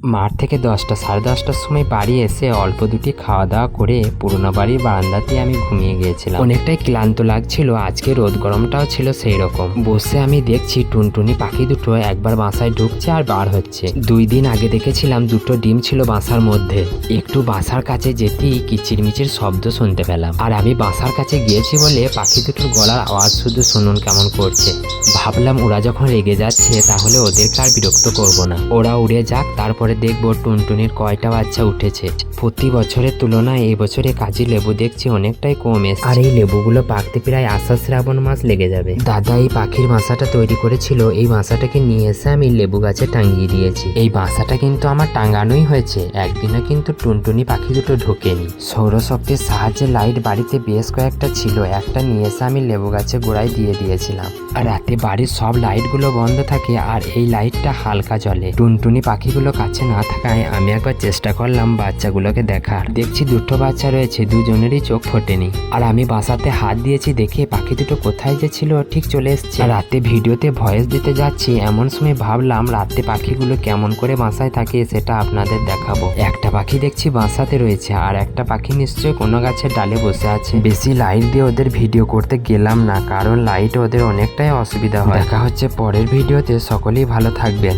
মাঠ থেকে 10টা সাড়ে 10টার সময় বাড়ি এসে অল্প দুটি খাওয়া দাওয়া করে পুরোনো বাড়ির বারান্দাতে আমি ঘুমিয়ে গিয়েছিলাম। অনেকটাই ক্লান্ত লাগছিল, আজকে রোদ গরমটাও ছিল সেই রকম। বসে আমি দেখছি টুনটুনি পাখি দুটো একবার বাসায় ঢুকছে আর বার হচ্ছে। 2 দিন আগে দেখেছিলাম দুটো ডিম ছিল বাসার মধ্যে। একটু বাসার কাছে যেতেই কিচিরমিচির শব্দ শুনতে পেলাম, আর আমি বাসার কাছে গিয়েছি বলে পাখি দুটোর গলার আওয়াজ শুধু শুনুন কেমন করছে। ভাবলাম ওরা যখন রেগে যাচ্ছে তাহলে ওদেরকে আর বিরক্ত করব না, ওরা উড়ে যাক, তারপরে দেখবো টুনটুনির কয়টা বাচ্চা উঠেছে। প্রতি বছরের তুলনায় এই বছরে কাজী লেবু দেখছি অনেকটাই কম এসেছে, আর এই লেবুগুলো পাকতে প্রায় আষাঢ় শ্রাবণ মাস লেগে যাবে। দাদা এই পাখির বাসাটা তৈরি করেছিল, এই বাসাটাকে নিয়ে এসে আমি লেবু গাছে টাঙিয়ে দিয়েছি। এই বাসাটা কিন্তু আমার টাঙানোই হয়েছে, একদিনও কিন্তু টুনটুনি পাখি দুটো ঢোকেনি। সৌরশক্তির সাহায্যে লাইট বাড়িতে বেশ কয়েকটা ছিল, একটা নিয়ে এসে আমি লেবু গাছে গোড়ায় দিয়ে দিয়েছিলাম। আর রাতে বাড়ির সব লাইটগুলো বন্ধ থাকে আর এই লাইটটা হালকা জ্বলে। টুনটুনি পাখিগুলো কাছে না থাকায় আমি একবার চেষ্টা করলাম বাচ্চাগুলোকে দেখার। দেখছি দুটো বাচ্চা রয়েছে, দুজনেরই চোখ ফোটেনি। আর আমি বাসাতে হাত দিয়েছি দেখে পাখি দুটো কোথায় যে ছিল ঠিক চলে এসছে। রাতে ভিডিওতে ভয়েস দিতে যাচ্ছি, এমন সময় ভাবলাম রাতে পাখিগুলো কেমন করে বাসায় থাকে সেটা আপনাদের দেখাবো। একটা পাখি দেখছি বাসাতে রয়েছে, আর একটা পাখি নিশ্চয়ই কোনো গাছের ডালে বসে আছে। বেশি লাইট দিয়ে ওদের ভিডিও করতে গেলাম না, কারণ লাইটে ওদের অনেকটাই অসুবিধা হয়। দেখা হচ্ছে পরের ভিডিওতে, সকলেই ভালো থাকবেন।